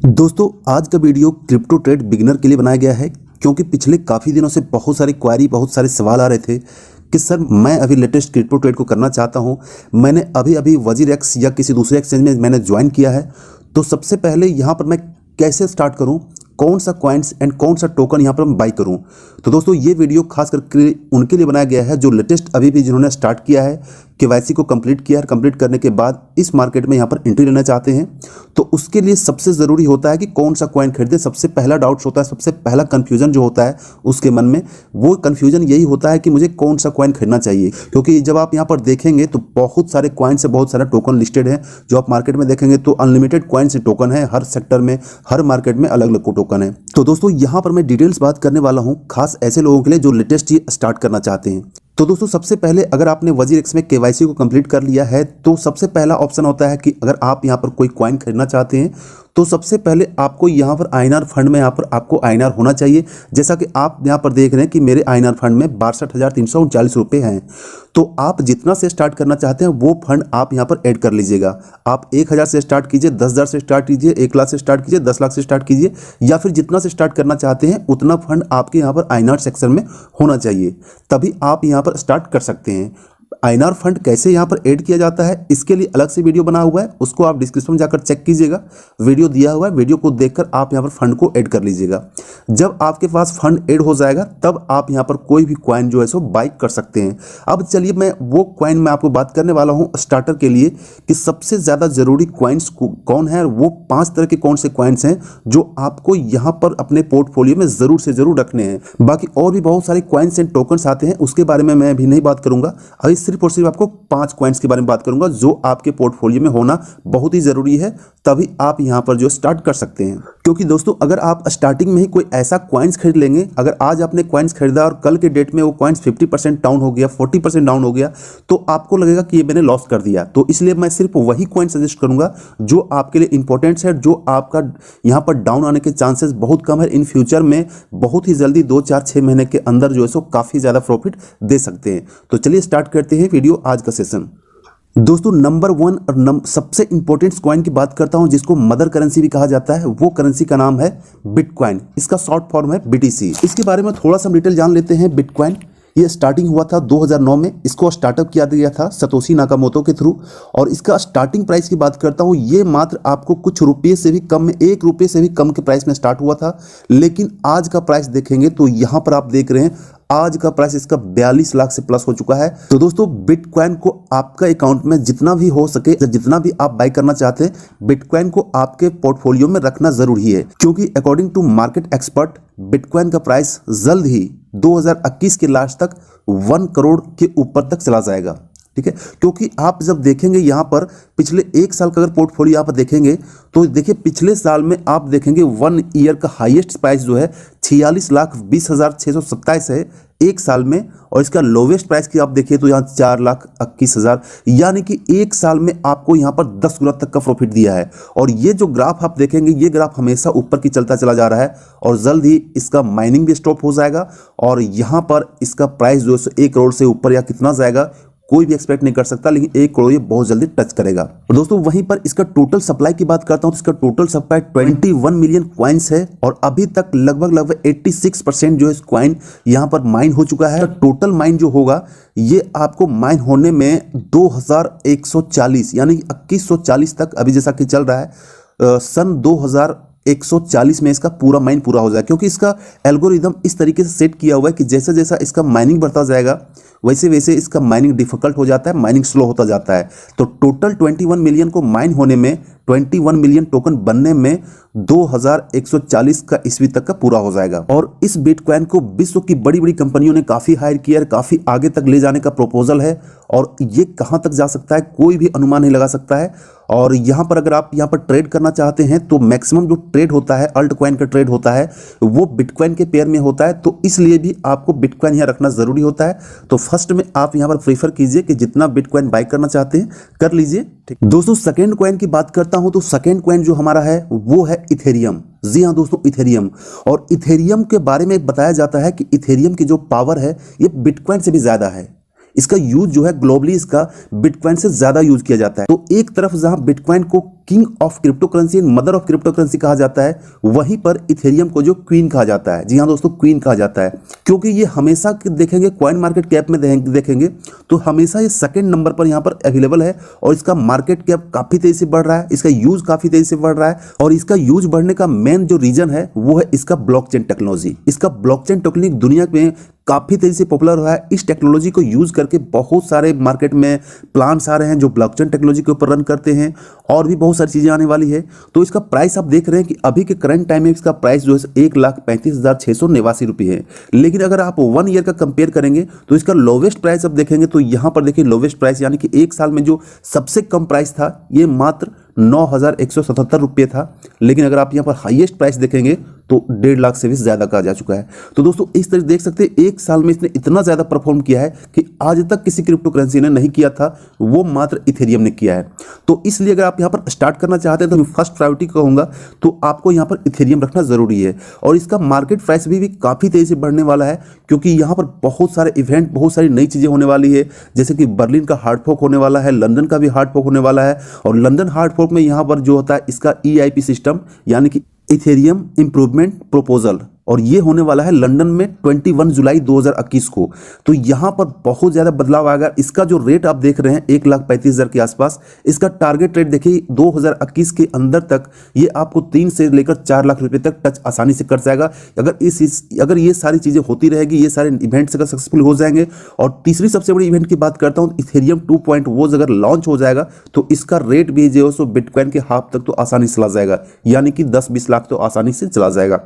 दोस्तों आज का वीडियो क्रिप्टो ट्रेड बिगिनर के लिए बनाया गया है क्योंकि पिछले काफ़ी दिनों से बहुत सारी क्वारी बहुत सारे सवाल आ रहे थे कि सर मैं अभी लेटेस्ट क्रिप्टो ट्रेड को करना चाहता हूं। मैंने अभी वजीरेक्स या किसी दूसरे एक्सचेंज में मैंने ज्वाइन किया है, तो सबसे पहले यहां पर मैं कैसे स्टार्ट करूं, कौन सा कॉइन्स एंड कौन सा टोकन यहां पर मैं बाई करूं। तो दोस्तों ये वीडियो खास करके उनके लिए बनाया गया है जो लेटेस्ट अभी भी जिन्होंने स्टार्ट किया है, केवाईसी को कंप्लीट किया है, कंप्लीट करने के बाद इस मार्केट में यहां पर एंट्री लेना चाहते हैं। तो उसके लिए सबसे ज़रूरी होता है कि कौन सा कॉइन खरीदें। सबसे पहला डाउट्स होता है, सबसे पहला कन्फ्यूजन जो होता है उसके मन में, वो कन्फ्यूजन यही होता है कि मुझे कौन सा कॉइन खरीदना चाहिए। क्योंकि जब आप यहाँ पर देखेंगे तो बहुत सारे कॉइन से बहुत सारे टोकन लिस्टेड हैं। जो आप मार्केट में देखेंगे तो अनलिमिटेड कॉइन से टोकन है, हर सेक्टर में हर मार्केट में अलग अलग टोकन है। तो दोस्तों यहाँ पर मैं डिटेल्स बात करने वाला हूँ खास ऐसे लोगों के लिए जो लेटेस्ट ही स्टार्ट करना चाहते हैं। तो दोस्तों सबसे पहले अगर आपने वजीरेक्स में केवाईसी को कंप्लीट कर लिया है तो सबसे पहला ऑप्शन होता है कि अगर आप यहां पर कोई कॉइन खरीदना चाहते हैं तो सबसे पहले आपको यहां पर आईएनआर फंड में यहां पर आपको आईएनआर होना चाहिए। जैसा कि आप यहां पर देख रहे हैं कि मेरे आईएनआर फंड में 62,339 रुपये हैं। तो आप जितना से स्टार्ट करना चाहते हैं वो फंड आप यहां पर ऐड कर लीजिएगा। आप 1,000 से स्टार्ट कीजिए, 10,000 से स्टार्ट कीजिए, 1 लाख से स्टार्ट कीजिए, 10 लाख से स्टार्ट कीजिए, या फिर जितना से स्टार्ट करना चाहते हैं उतना फंड आपके यहाँ पर आईएनआर सेक्शन में होना चाहिए, तभी आप यहाँ पर स्टार्ट कर सकते हैं। आईएनआर फंड कैसे यहाँ पर ऐड किया जाता है इसके लिए अलग से वीडियो बना हुआ है, उसको आप डिस्क्रिप्शन में जाकर चेक कीजिएगा। वीडियो दिया हुआ है, वीडियो को देखकर आप यहाँ पर फंड को ऐड कर लीजिएगा। जब आपके पास फंड ऐड हो जाएगा तब आप यहाँ पर कोई भी कॉइन जो है सो बाई कर सकते हैं। अब चलिए मैं वो कॉइन में आपको बात करने वाला हूँ स्टार्टर के लिए कि सबसे ज़्यादा जरूरी कॉइन्स कौन है। वो 5 तरह के कौन से कॉइन्स हैं जो आपको यहाँ पर अपने पोर्टफोलियो में ज़रूर से ज़रूर रखने हैं। बाकी और भी बहुत सारे कॉइन्स एंड टोकन्स आते हैं, उसके बारे में मैं अभी नहीं बात करूँगा। अभी सिर्फ और सिर्फ आपको 5 कॉइन्स के बारे में बात करूंगा जो आपके पोर्टफोलियो में होना बहुत ही जरूरी है, तभी आप यहां पर जो स्टार्ट कर सकते हैं। क्योंकि दोस्तों अगर आप स्टार्टिंग में ही कोई ऐसा कॉइन्स खरीद लेंगे, अगर आज आपने कॉइन्स खरीदा और कल के डेट में वो कॉइन्स 50% डाउन हो गया, 40% डाउन हो गया, तो आपको लगेगा कि ये मैंने लॉस कर दिया। तो इसलिए मैं सिर्फ वही कॉइन सजेस्ट करूंगा जो आपके लिए इंपॉर्टेंट है, जो आपका यहां पर डाउन आने के चांसेस बहुत कम है। इन फ्यूचर में बहुत ही जल्दी 2, 4, 6 महीने के अंदर जो है सो काफी ज्यादा प्रॉफिट दे सकते हैं। तो चलिए स्टार्ट करते हैं वीडियो आज का सेशन। दोस्तों नंबर 1 और सबसे इंपॉर्टेंट कॉइन की बात करता हूं जिसको मदर करेंसी भी कहा जाता है। वो करेंसी का नाम है बिटकॉइन, इसका शॉर्ट फॉर्म है बीटीसी। इसके बारे में थोड़ा सा डिटेल जान लेते हैं। बिटकॉइन ये स्टार्टिंग हुआ था 2009 में, इसको स्टार्टअप किया गया था सतोशी नाकामोटो के थ्रू। और इसका स्टार्टिंग प्राइस की बात करता हूँ, ये मात्र आपको कुछ रुपये से भी कम में, 1 रुपये से भी कम के प्राइस में स्टार्ट हुआ था। लेकिन आज का प्राइस देखेंगे तो यहाँ पर आप देख रहे हैं आज का प्राइस इसका 42 लाख से प्लस हो चुका है। तो दोस्तों बिटकॉइन को आपका अकाउंट में जितना भी हो सके, जितना भी आप बाय करना चाहते हैं, बिटकॉइन को आपके पोर्टफोलियो में रखना जरूरी है। क्योंकि according to market expert Bitcoin का प्राइस जल्द ही 2021 के लास्ट तक 1 करोड़ के ऊपर तक चला जाएगा। ठीक है, क्योंकि आप जब देखेंगे यहाँ पर पिछले 1 साल का अगर पोर्टफोलियो यहाँ पर देखेंगे तो देखिए पिछले साल में आप देखेंगे 1 ईयर का हाईएस्ट प्राइस जो है 46,20,627 है 1 साल में, और इसका लोवेस्ट प्राइस की आप देखिए तो यहाँ 4,21,000, यानी कि 1 साल में आपको यहाँ पर 10 गुना तक का प्रॉफिट दिया है। और ये जो ग्राफ आप देखेंगे ये ग्राफ हमेशा ऊपर की चलता चला जा रहा है और जल्द ही इसका माइनिंग भी स्टॉप हो जाएगा और यहाँ पर इसका प्राइस जो है 1 करोड़ से ऊपर या कितना जाएगा कोई भी एक्सपेक्ट नहीं कर सकता, लेकिन 1 करोड़ ये बहुत जल्दी टच करेगा। और दोस्तों वहीं पर इसका टोटल सप्लाई की बात करता हूं तो इसका टोटल सप्लाई 21 मिलियन कॉइन्स है और अभी तक लगभग 86% जो है कॉइन यहां पर माइन हो चुका है। टोटल माइन जो होगा ये आपको माइन होने में 2140 यानी 2140 तक अभी जैसा कि चल रहा है सन 2140 में इसका पूरा माइन पूरा हो जाए। क्योंकि इसका एल्गोरिदम इस तरीके से सेट किया हुआ है कि जैसे जैसा इसका माइनिंग बढ़ता जाएगा वैसे वैसे इसका माइनिंग डिफिकल्ट हो जाता है, माइनिंग स्लो होता जाता है। तो टोटल 21 मिलियन को माइन होने में, 21 मिलियन टोकन बनने में 2140 का ईस्वी तक का पूरा हो जाएगा। और इस बिटकॉइन को विश्व की बड़ी बड़ी कंपनियों ने काफी हायर किया है, काफी आगे तक ले जाने का प्रपोजल है और ये कहां तक जा सकता है कोई भी अनुमान नहीं लगा सकता है। और यहां पर अगर आप यहां पर ट्रेड करना चाहते हैं तो मैक्सिमम जो ट्रेड होता है अल्ट कॉइन का ट्रेड होता है वो बिटकॉइन के पेयर में होता है, तो इसलिए भी आपको बिटकॉइन यहां रखना जरूरी होता है। तो फर्स्ट में आप यहां पर प्रीफर कीजिए कि जितना बिटकॉइन बाय करना चाहते हैं कर लीजिए। ठीक दोस्तों सेकंड कॉइन की बात करता हूं तो सेकंड कॉइन जो हमारा है वो है इथेरियम। जी हाँ दोस्तों इथेरियम। और इथेरियम के बारे में बताया जाता है कि इथेरियम की जो पावर है ये बिटकॉइन से भी ज्यादा है। इसका यूज जो है ग्लोबली इसका बिटकॉइन से ज्यादा यूज किया जाता है। तो एक तरफ जहां बिटकॉइन को king of crypto currency, mother of crypto currency कहा जाता है, वहीं पर इथेरियम को जो क्वीन कहा जाता है। जी हाँ दोस्तों, क्वीन कहा जाता है, क्योंकि ये हमेशा देखेंगे कॉइन मार्केट कैप में देखेंगे तो हमेशा ये सेकंड नंबर पर यहाँ पर अवेलेबल है और इसका मार्केट कैप काफी तेजी से बढ़ रहा है, इसका यूज काफी तेजी से बढ़ रहा है। और इसका यूज बढ़ने का मेन जो रीजन है वो है इसका ब्लॉकचेन टेक्नोलॉजी। इसका ब्लॉकचेन टेक्नोलॉजी दुनिया में काफी तेजी से पॉपुलर हुआ है। इस टेक्नोलॉजी को यूज करके बहुत सारे मार्केट में प्लान्स आ रहे हैं जो ब्लॉकचेन टेक्नोलॉजी के ऊपर रन करते हैं, और भी बहुत सारी चीजें आने वाली है। तो इसका प्राइस आप देख रहे हैं कि अभी के करंट टाइम में इसका प्राइस जो है 1,35,689 है। लेकिन अगर आप 1 ईयर का कंपेयर करेंगे तो इसका लोवेस्ट प्राइस आप देखेंगे तो यहाँ पर देखिए लोवेस्ट प्राइस यानी कि एक साल में जो सबसे कम प्राइस था ये मात्र 9,177 रुपये था। लेकिन अगर आप यहाँ पर हाईएस्ट प्राइस देखेंगे तो 1.5 लाख से भी ज्यादा का जा चुका है। तो दोस्तों इस तरह देख सकते हैं एक साल में इसने इतना ज्यादा परफॉर्म किया है कि आज तक किसी क्रिप्टो करेंसी ने नहीं किया था, वो मात्र इथेरियम ने किया है। तो इसलिए अगर आप यहाँ पर स्टार्ट करना चाहते हैं तो मैं फर्स्ट प्रायोरिटी कहूंगा तो आपको यहाँ पर इथेरियम रखना जरूरी है। और इसका मार्केट प्राइस भी काफी तेजी से बढ़ने वाला है, क्योंकि यहाँ पर बहुत सारे इवेंट, बहुत सारी नई चीजें होने वाली है, जैसे कि बर्लिन का हार्ड फोर्क होने वाला है, लंदन का भी हार्ड फोर्क होने वाला है। और लंदन हार्ड फोर्क में यहाँ पर जो होता है इसका EIP सिस्टम यानी कि इथेरियम इंप्रूवमेंट प्रोपोजल, और ये होने वाला है लंदन में 21 जुलाई 2021 को। तो यहाँ पर बहुत ज़्यादा बदलाव आएगा। इसका जो रेट आप देख रहे हैं 1,35,000 के आसपास, इसका टारगेट रेट देखिए 2021 के अंदर तक ये आपको 3 से लेकर 4 लाख रुपए तक टच आसानी से कर जाएगा। अगर ये सारी चीज़ें होती रहेगी, ये सारे इवेंट्स अगर सक्सेसफुल हो जाएंगे। और तीसरी सबसे बड़ी इवेंट की बात करता हूँ, इथेरियम 2.0 अगर लॉन्च हो जाएगा तो इसका रेट भी जो है सो बिटकॉइन के हाफ तक तो आसानी से चला जाएगा, यानी कि 10-20 लाख तो आसानी से चला जाएगा।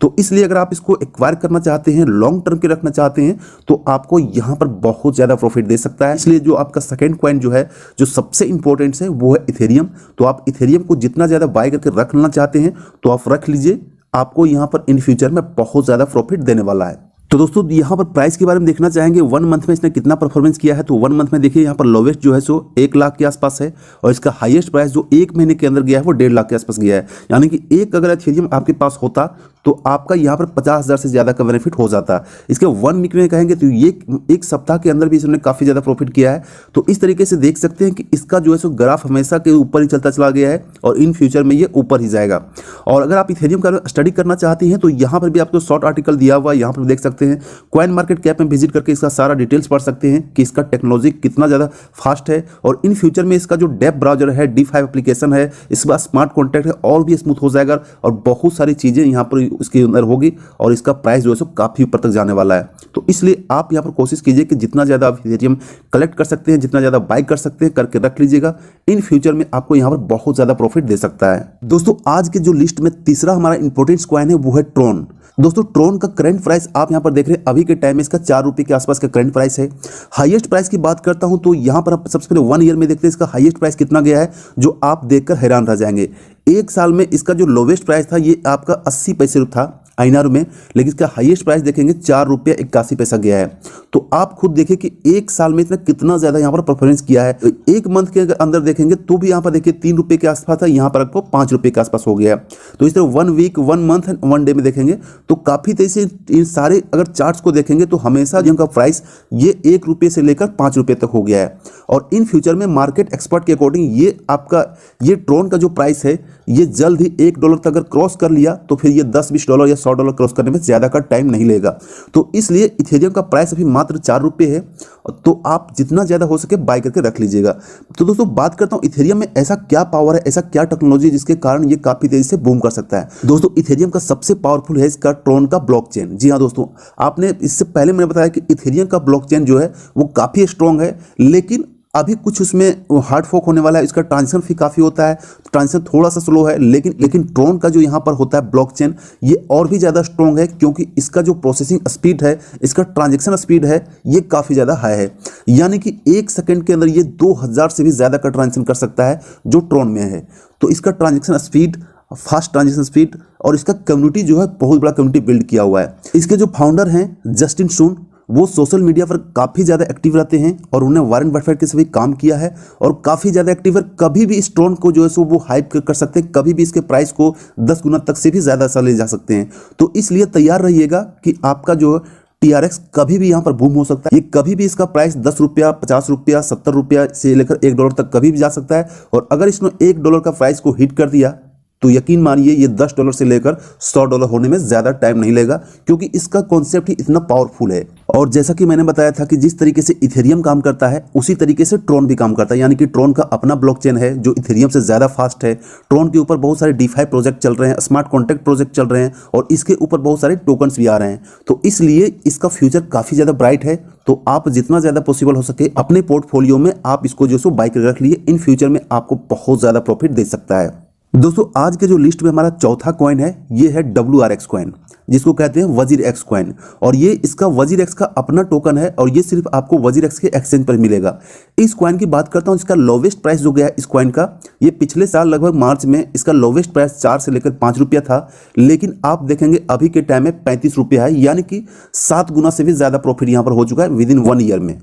तो इसलिए अगर आप इसको एक्वायर करना चाहते हैं, लॉन्ग टर्म के रखना चाहते हैं, तो आपको यहां पर बहुत ज्यादा प्रॉफिट दे सकता है। इसलिए जो आपका सेकंड कॉइन जो है, जो सबसे इंपॉर्टेंट है, वो है इथेरियम। तो आप इथेरियम को जितना ज्यादा बाय करके रख लेना चाहते हैं तो आप रख लीजिए, आपको यहां पर इन फ्यूचर में बहुत ज्यादा प्रॉफिट देने वाला है। तो दोस्तों यहाँ पर प्राइस के बारे में देखना चाहेंगे 1 मंथ में इसने कितना परफॉर्मेंस किया है। तो 1 मंथ में देखिए यहाँ पर लोवेस्ट जो है सो 1 लाख के आसपास है, और इसका हाईएस्ट प्राइस जो 1 महीने के अंदर गया है वो 1.5 लाख के आसपास गया है। यानी कि एक अगर इथेरियम आपके पास होता तो आपका यहाँ पर 50,000 से ज़्यादा का बेनिफिट हो जाता। इसके 1 वीक में कहेंगे तो ये एक सप्ताह के अंदर भी इसने काफ़ी ज़्यादा प्रॉफिट किया है। तो इस तरीके से देख सकते हैं कि इसका जो है सो ग्राफ हमेशा के ऊपर ही चलता चला गया है और इन फ्यूचर में ये ऊपर ही जाएगा। और अगर आप इथेरियम का स्टडी करना चाहते हैं तो यहाँ पर भी आपको शॉर्ट आर्टिकल दिया हुआ है, यहाँ पर देख सकते हैं। कॉइन मार्केट कैप में विजिट करके इसका सारा डिटेल्स पढ़ सकते हैं कि इसका टेक्नोलॉजी कितना ज़्यादा फास्ट है, और इन फ्यूचर में इसका जो डेप ब्राउजर है, D5 एप्लीकेशन है, इसके बाद स्मार्ट कॉन्ट्रैक्ट है, और भी स्मूथ हो जाएगा और बहुत सारी चीज़ें यहाँ पर इसके अंदर होगी, और इसका प्राइस जो है सो काफ़ी ऊपर तक जाने वाला है। तो इसलिए आप यहाँ पर कोशिश कीजिए कि जितना ज़्यादा आप इथेरियम कलेक्ट कर सकते हैं, जितना ज़्यादा बाई कर सकते हैं, करके रख लीजिएगा। इन फ्यूचर में आपको यहाँ पर बहुत ज़्यादा प्रॉफिट दे सकता है। दोस्तों आज के जो लिस्ट में तीसरा हमारा इंपॉर्टेंट कॉइन है वो है ट्रोन। दोस्तों ट्रोन का करंट प्राइस आप यहाँ पर देख रहे हैं, अभी के टाइम में इसका 4 रुपये के आसपास का करंट प्राइस है। हाईएस्ट प्राइस की बात करता हूं तो यहाँ पर आप सबसे पहले 1 ईयर में देखते हैं इसका हाईएस्ट प्राइस कितना गया है, जो आप देखकर हैरान रह जाएंगे। एक साल में इसका जो लोवेस्ट प्राइस था ये आपका 80 पैसे था INR में, लेकिन इसका हाईएस्ट प्राइस देखेंगे 4 रुपये 81 पैसा गया है। तो आप खुद देखिए कि एक साल में इसने कितना ज्यादा यहाँ पर परफॉर्मेंस किया है। एक मंथ के अंदर देखेंगे तो भी यहाँ पर देखिए 3 रुपये के आसपास था, यहाँ पर आपको 5 रुपये के आसपास हो गया। तो इस तरह 1 वीक, 1 मंथ एंड 1 डे में देखेंगे तो काफी तेजी से इन सारे अगर चार्ट्स को देखेंगे तो हमेशा जिनका प्राइस ये 1 रुपये से लेकर 5 रुपये तक हो गया है। और इन फ्यूचर में मार्केट एक्सपर्ट के अकॉर्डिंग ये आपका ये ट्रोन का जो प्राइस है ये जल्द ही $1 तक अगर क्रॉस कर लिया तो फिर ये $10-20 या $100 क्रॉस करने में ज्यादा का टाइम नहीं लेगा। तो इसलिए इथेरियम का प्राइस अभी मात्र 4 रुपये है, तो आप जितना ज्यादा हो सके बाय करके रख लीजिएगा। तो दोस्तों बात करता हूं इथेरियम में ऐसा क्या पावर है, ऐसा क्या टेक्नोलॉजी जिसके कारण ये काफी तेजी से बूम कर सकता है। दोस्तों इथेरियम का सबसे पावरफुल है इसका ट्रोन का ब्लॉकचेन। जी हाँ दोस्तों, आपने इससे पहले मैंने बताया कि इथेरियम का ब्लॉकचेन जो है वो काफी स्ट्रॉन्ग है, लेकिन अभी कुछ उसमें हार्ड फोक होने वाला है। इसका ट्रांजेक्शन फी काफ़ी होता है, ट्रांजेक्शन थोड़ा सा स्लो है, लेकिन ट्रोन का जो यहाँ पर होता है ब्लॉकचेन ये और भी ज़्यादा स्ट्रॉन्ग है, क्योंकि इसका जो प्रोसेसिंग स्पीड है, इसका ट्रांजेक्शन स्पीड है, ये काफ़ी ज़्यादा हाई है। यानी कि 1 सेकंड के अंदर ये 2000 से भी ज़्यादा का ट्रांजेक्शन कर सकता है जो ट्रोन में है। तो इसका transaction speed, fast transaction speed, और इसका कम्युनिटी जो है बहुत बड़ा कम्युनिटी बिल्ड किया हुआ है। इसके जो फाउंडर हैं जस्टिन सुन, वो सोशल मीडिया पर काफ़ी ज़्यादा एक्टिव रहते हैं और उन्हें वॉरेन बफेट के सभी काम किया है और काफ़ी ज़्यादा एक्टिव है। कभी भी इस ट्रोन को जो है सो वो हाइप कर सकते हैं, कभी भी इसके प्राइस को 10 गुना तक से भी ज़्यादा ले जा सकते हैं। तो इसलिए तैयार रहिएगा कि आपका जो TRX कभी भी यहाँ पर बूम हो सकता है। ये कभी भी इसका प्राइस 10 रुपया, 50 रुपया, 70 रुपया से लेकर $1 तक कभी भी जा सकता है। और अगर इसने $1 का प्राइस को हिट कर दिया तो यकीन मानिए ये $10 से लेकर $100 होने में ज़्यादा टाइम नहीं लेगा, क्योंकि इसका कॉन्सेप्ट ही इतना पावरफुल है। और जैसा कि मैंने बताया था कि जिस तरीके से इथेरियम काम करता है उसी तरीके से ट्रोन भी काम करता है, यानी कि ट्रोन का अपना ब्लॉकचेन है जो इथेरियम से ज़्यादा फास्ट है। ट्रोन के ऊपर बहुत सारे DeFi प्रोजेक्ट चल रहे हैं, स्मार्ट कॉन्ट्रैक्ट प्रोजेक्ट चल रहे हैं और इसके ऊपर बहुत सारे टोकन्स भी आ रहे हैं। तो इसलिए इसका फ्यूचर काफ़ी ज़्यादा ब्राइट है। तो आप जितना ज़्यादा पॉसिबल हो सके अपने पोर्टफोलियो में आप इसको जो सो बाय कर रख लिए, इन फ्यूचर में आपको बहुत ज़्यादा प्रॉफिट दे सकता है। दोस्तों आज के जो लिस्ट में हमारा चौथा कॉइन है ये है WRX कॉइन, जिसको कहते हैं WZIRX कॉइन। और ये इसका WZIRX का अपना टोकन है और ये सिर्फ आपको WZIRX के एक्सचेंज पर मिलेगा। इस कॉइन की बात करता हूँ, इसका लोवेस्ट प्राइस जो गया है इस कॉइन का, ये पिछले साल लगभग मार्च में इसका लोवेस्ट प्राइस 4 से लेकर 5 रुपया था, लेकिन आप देखेंगे अभी के टाइम में 35 रुपया है, यानी कि 7 गुना से भी ज़्यादा प्रॉफिट यहाँ पर हो चुका है विद इन 1 ईयर में।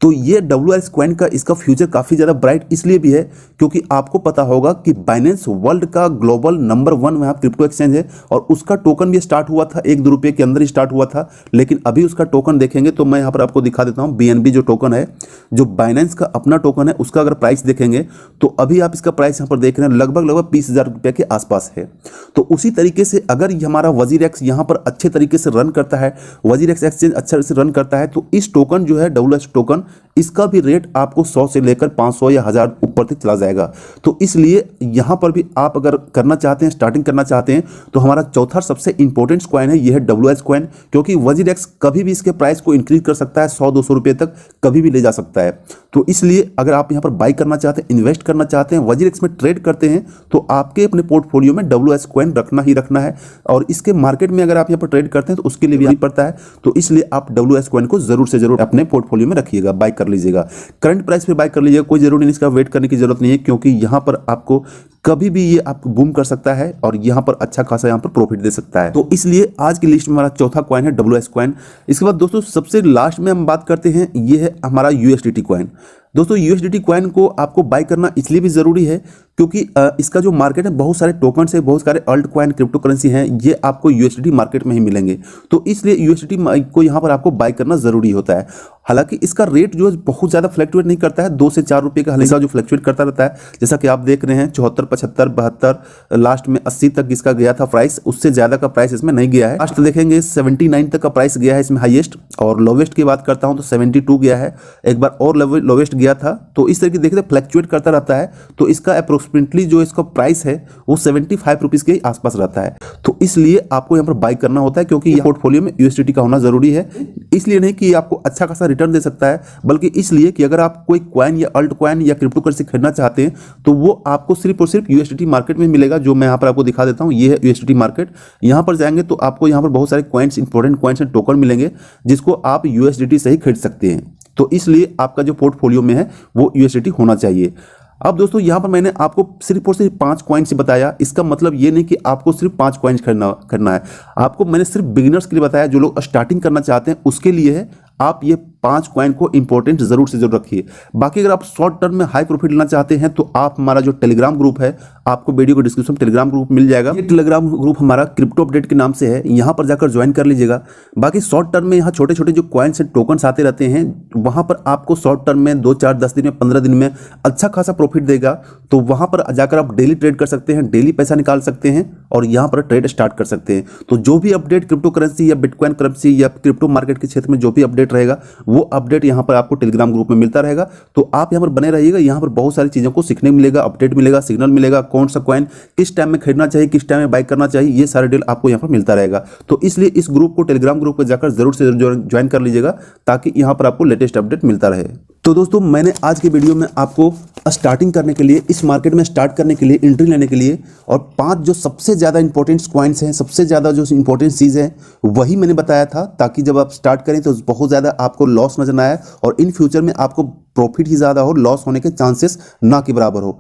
तो ये WRX कॉइन का इसका फ्यूचर काफ़ी ज़्यादा ब्राइट इसलिए भी है क्योंकि आपको पता होगा कि बाइनेंस वर्ल्ड का ग्लोबल नंबर 1 वहाँ क्रिप्टो एक्सचेंज है और उसका टोकन भी स्टार्ट हुआ था 1-2 रुपये के अंदर ही स्टार्ट हुआ था। लेकिन अभी उसका टोकन देखेंगे तो मैं यहाँ पर आपको दिखा देता हूँ। BNB जो टोकन है, जो बाइनेंस का अपना टोकन है, उसका अगर प्राइस देखेंगे तो अभी आप इसका प्राइस यहाँ पर देख रहे हैं लगभग 20,000 रुपये के आसपास है। तो उसी तरीके से अगर हमारा WZIRX यहाँ पर अच्छे तरीके से रन करता है, WZIRX एक्सचेंज अच्छे से रन करता है, तो इस टोकन जो है WRX टोकन, इसका भी रेट आपको 100 से लेकर 500 या 1000 ऊपर तक चला जाएगा। तो इसलिए यहाँ पर भी आप अगर करना चाहते हैं, स्टार्टिंग करना चाहते हैं, तो हमारा चौथा सबसे इंपॉर्टेंट कॉइन है यह है WRX कॉइन, क्योंकि WZIRX कभी भी इसके प्राइस को इंक्रीज कर सकता है, 100-200 रुपये तक कभी भी ले जा सकता है। तो इसलिए अगर आप यहाँ पर बाई करना चाहते हैं, इन्वेस्ट करना चाहते हैं, WZIRX में ट्रेड करते हैं, तो आपके अपने पोर्टफोलियो में WRX कॉइन रखना ही रखना है। और इसके मार्केट में अगर आप यहाँ पर ट्रेड करते हैं तो उसके लिए भी पड़ता है। तो इसलिए आप WRX कॉइन को जरूर से जरूर अपने पोर्टफोलियो में रखिएगा, बाई कर लीजिएगा, करंट प्राइस पे बाय कर लीजिएगा। कोई जरूरी नहीं, इसका वेट करने की जरूरत नहीं है, क्योंकि यहाँ पर आपको कभी भी ये आपको बूम कर सकता है और यहाँ पर अच्छा खासा यहाँ पर प्रॉफिट दे सकता है। तो इसलिए आज की लिस्ट में हमारा चौथा कॉइन है WRX कॉइन। इसके बाद दोस्तों सबसे लास्ट में हम बात करते हैं, ये है हमारा USDT कॉइन। दोस्तों USDT कॉइन को आपको बाय करना इसलिए भी ज़रूरी है क्योंकि इसका जो मार्केट है, बहुत सारे टोकन्स है, बहुत सारे अल्ट कॉइन क्रिप्टो करेंसी हैं, ये आपको USDT मार्केट में ही मिलेंगे। तो इसलिए USDT को यहाँ पर आपको बाय करना ज़रूरी होता है। हालांकि इसका रेट जो है बहुत ज़्यादा फ्लक्चुएट नहीं करता है, 2 से 4 रुपये का हमेशा जो फ्लक्चुएट करता रहता है। जैसा कि आप देख रहे हैं 74, 75, 72, लास्ट में 80 तक इसका गया था प्राइस, उससे ज़्यादा का प्राइस इसमें नहीं गया है। लास्ट देखेंगे 79 तक का प्राइस गया है इसमें हाईएस्ट, और लोवेस्ट की बात करता हूँ तो 72 गया है, एक बार और लोवेस्ट गया था। तो इस तरीके देखते फ्लक्चुएट करता रहता है। तो इसका अप्रोक्सीमेटली जो इसका प्राइस है वो 75 रुपीज़ के आसपास रहता है। तो इसलिए आपको यहाँ पर बाई करना होता है, क्योंकि ये पोर्टफोलियो में USDT का होना जरूरी है। इसलिए नहीं कि आपको अच्छा खासा रिटर्न दे सकता है, बल्कि इसलिए कि अगर आप कोई कॉइन या अल्ट कॉइन या क्रिप्टो करेंसी खरीदना चाहते हैं तो वो आपको सिर्फ और सिर्फ USDT मार्केट में मिलेगा, जो मैं यहाँ पर आपको दिखा देता हूँ। ये है USDT मार्केट। यहाँ पर जाएंगे तो आपको यहाँ पर बहुत सारे coins, important coins and token मिलेंगे, जिसको आप USDT से ही खरीद सकते हैं। तो इसलिए आपका जो पोर्टफोलियो में है वो USDT होना चाहिए। अब दोस्तों यहाँ पर मैंने आपको सिर्फ और सिर्फ 5 कॉइन्स बताया। इसका मतलब ये नहीं कि आपको सिर्फ 5 कॉइन्स करना है। आपको मैंने सिर्फ बिगिनर्स के लिए बताया, जो लोग स्टार्टिंग करना चाहते हैं उसके लिए है। आप ये 5 कॉइन को इंपॉर्टेंट जरूर से जरूर रखिए। बाकी अगर आप शॉर्ट टर्म में हाई प्रॉफिट लेना चाहते हैं तो आप हमारा जो टेलीग्राम ग्रुप है, आपको वीडियो के डिस्क्रिप्शन में टेलीग्राम ग्रुप मिल जाएगा। ये टेलीग्राम ग्रुप हमारा क्रिप्टो अपडेट के नाम से है, यहाँ पर जाकर ज्वाइन कर लीजिएगा। बाकी शॉर्ट टर्म में यहाँ छोटे छोटे जो कॉइन्स एंड टोकन्स आते रहते हैं, वहाँ पर आपको शॉर्ट टर्म में 2, 4, 10 दिन में, 15 दिन में अच्छा खासा प्रॉफिट देगा। तो वहाँ पर जाकर आप डेली ट्रेड कर सकते हैं, डेली पैसा निकाल सकते हैं और यहाँ पर ट्रेड स्टार्ट कर सकते हैं। तो जो भी अपडेट क्रिप्टो करेंसी या बिटकॉइन करेंसी या क्रिप्टो मार्केट के क्षेत्र में जो भी अपडेट रहेगा, वो अपडेट यहाँ पर आपको टेलीग्राम ग्रुप में मिलता रहेगा। तो आप यहाँ पर बने रहिएगा। यहाँ पर बहुत सारी चीज़ों को सीखने मिलेगा, अपडेट मिलेगा, सिग्नल मिलेगा, कौन सा कॉइन किस टाइम में खरीदना चाहिए, किस टाइम में बाय करना चाहिए, ये सारे डील आपको यहाँ पर मिलता रहेगा। तो इसलिए इस ग्रुप को, टेलीग्राम ग्रुप पर जाकर जरूर से ज्वाइन कर लीजिएगा, ताकि यहाँ पर आपको लेटेस्ट अपडेट मिलता रहे। तो दोस्तों मैंने आज के वीडियो में आपको स्टार्टिंग करने के लिए, इस मार्केट में स्टार्ट करने के लिए, एंट्री लेने के लिए, और 5 जो सबसे ज़्यादा इंपॉर्टेंट कॉइन्स हैं, सबसे ज़्यादा जो इंपॉर्टेंट चीज़ है वही मैंने बताया था, ताकि जब आप स्टार्ट करें तो बहुत ज़्यादा आपको लॉस नजर ना आए और इन फ्यूचर में आपको प्रॉफिट ही ज़्यादा हो, लॉस होने के चांसेस ना के बराबर हो।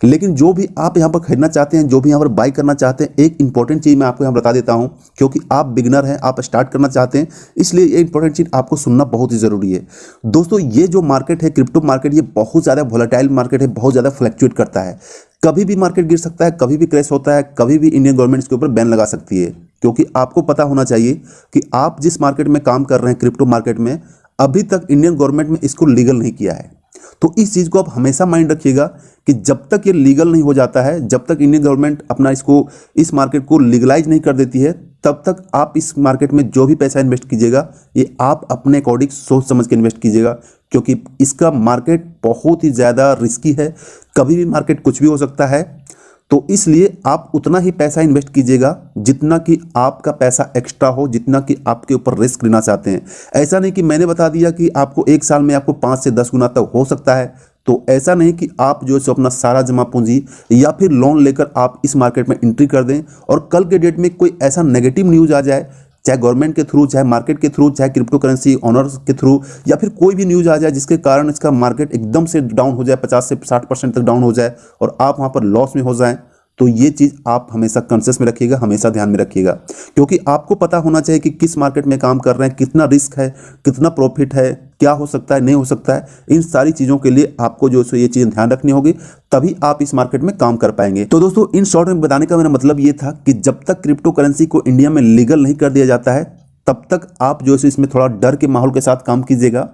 लेकिन जो भी आप यहाँ पर खरीदना चाहते हैं, जो भी यहाँ पर बाई करना चाहते हैं, एक इंपॉर्टेंट चीज़ मैं आपको यहाँ बता देता हूँ, क्योंकि आप बिगनर हैं, आप स्टार्ट करना चाहते हैं, इसलिए ये इंपॉर्टेंट चीज़ आपको सुनना बहुत ही ज़रूरी है। दोस्तों ये जो मार्केट है, क्रिप्टो मार्केट, ये बहुत ज़्यादा वोलेटाइल मार्केट है, बहुत ज़्यादा फ्लक्चुएट करता है। कभी भी मार्केट गिर सकता है, कभी भी क्रैश होता है, कभी भी इंडियन गवर्नमेंट इसके ऊपर बैन लगा सकती है। क्योंकि आपको पता होना चाहिए कि आप जिस मार्केट में काम कर रहे हैं क्रिप्टो मार्केट में, अभी तक इंडियन गवर्नमेंट में इसको लीगल नहीं किया है। तो इस चीज़ को आप हमेशा माइंड रखिएगा कि जब तक ये लीगल नहीं हो जाता है, जब तक इंडियन गवर्नमेंट अपना इस मार्केट को लीगलाइज नहीं कर देती है, तब तक आप इस मार्केट में जो भी पैसा इन्वेस्ट कीजिएगा ये आप अपने अकॉर्डिंग सोच समझ के इन्वेस्ट कीजिएगा, क्योंकि इसका मार्केट बहुत ही ज़्यादा रिस्की है। कभी भी मार्केट कुछ भी हो सकता है। तो इसलिए आप उतना ही पैसा इन्वेस्ट कीजिएगा जितना कि आपका पैसा एक्स्ट्रा हो, जितना कि आपके ऊपर रिस्क लेना चाहते हैं। ऐसा नहीं कि मैंने बता दिया कि आपको 1 साल में आपको 5 से 10 गुना तक हो सकता है। तो ऐसा नहीं कि आप जो है अपना सारा जमा पूंजी या फिर लोन लेकर आप इस मार्केट में एंट्री कर दें और कल के डेट में कोई ऐसा नेगेटिव न्यूज़ आ जाए, चाहे गवर्नमेंट के थ्रू, चाहे मार्केट के थ्रू, चाहे क्रिप्टो करेंसी ऑनर्स के थ्रू, या फिर कोई भी न्यूज़ आ जाए जिसके कारण इसका मार्केट एकदम से डाउन हो जाए, 50 से 60% तक डाउन हो जाए और आप वहाँ पर लॉस में हो जाएं। तो ये चीज़ आप हमेशा कॉन्शियस में रखिएगा, हमेशा ध्यान में रखिएगा, क्योंकि आपको पता होना चाहिए कि किस मार्केट में काम कर रहे हैं, कितना रिस्क है, कितना प्रॉफिट है, क्या हो सकता है, नहीं हो सकता है। इन सारी चीज़ों के लिए आपको जो है ये चीज़ें ध्यान रखनी होगी, तभी आप इस मार्केट में काम कर पाएंगे। तो दोस्तों, इन शॉर्ट में बताने का मेरा मतलब ये था कि जब तक क्रिप्टो करेंसी को इंडिया में लीगल नहीं कर दिया जाता है, तब तक आप जो है इसमें थोड़ा डर के माहौल के साथ काम कीजिएगा।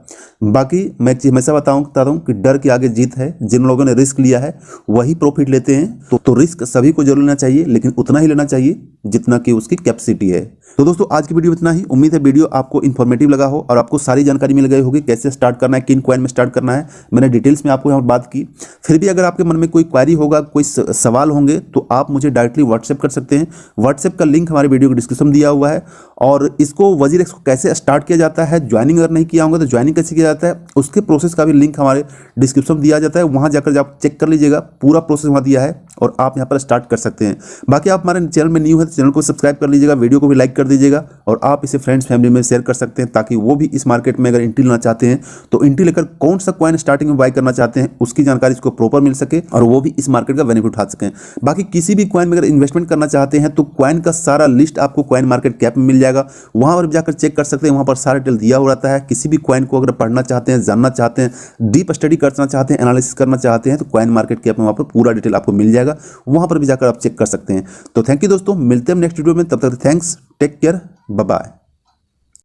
बाकी मैं एक चीज़ हमेशा बताता हूँ कि डर के आगे जीत है। जिन लोगों ने रिस्क लिया है वही प्रॉफिट लेते हैं। तो रिस्क सभी को जरूर लेना चाहिए, लेकिन उतना ही लेना चाहिए जितना कि उसकी कैपेसिटी है। तो दोस्तों, आज की वीडियो में इतना ही। उम्मीद है वीडियो आपको इन्फॉर्मेटिव लगा हो और आपको सारी जानकारी मिल गई होगी, कैसे स्टार्ट करना है, किन कॉइन में स्टार्ट करना है। मैंने डिटेल्स में आपको यहाँ बात की। फिर भी अगर आपके मन में कोई क्वेरी होगा, कोई सवाल होंगे, तो आप मुझे डायरेक्टली व्हाट्सएप कर सकते हैं। व्हाट्सएप का लिंक हमारे वीडियो के डिस्क्रिप्शन में दिया हुआ है। और इसको वजीरेक्स को कैसे स्टार्ट किया जाता है, ज्वाइनिंग अगर नहीं किया होगा तो ज्वाइनिंग कैसे किया जाता है, उसके प्रोसेस का भी लिंक हमारे डिस्क्रिप्शन में दिया जाता है। वहाँ जाकर आप चेक कर लीजिएगा, पूरा प्रोसेस वहाँ दिया है और आप यहाँ पर स्टार्ट कर सकते हैं। बाकी आप हमारे चैनल में न्यू है तो चैनल को सब्सक्राइब कर लीजिएगा, वीडियो को भी लाइक कर दीजिएगा और आप इसे फ्रेंड्स फैमिली में शेयर कर सकते हैं, ताकि वो भी इस मार्केट में अगर एंट्री लेना चाहते हैं तो एंट्री लेकर कौन सा कॉइन स्टार्टिंग में बाय करना चाहते हैं उसकी जानकारी इसको प्रॉपर मिल सके और वो भी इस मार्केट का बेनिफिट उठा सकें। बाकी किसी भी कॉइन में अगर इन्वेस्टमेंट करना चाहते हैं तो कॉइन का सारा लिस्ट आपको कॉइन मार्केट कैप में मिल जाएगा, वहाँ पर जाकर चेक कर सकते हैं। वहाँ पर सारा डिटेल दिया हुआ रहता है। किसी भी कॉइन को अगर पढ़ना चाहते हैं, जानना चाहते हैं, डीप स्टडी करना चाहते हैं, एनालिसिस करना चाहते हैं, तो कॉइन मार्केट कैप में वहाँ पर पूरा डिटेल आपको मिल जाएगा, वहाँ पर भी जाकर आप चेक कर सकते हैं। तो थैंक यू दोस्तों, मिलते हैं नेक्स्ट वीडियो में। तब तक thanks, take care, bye bye.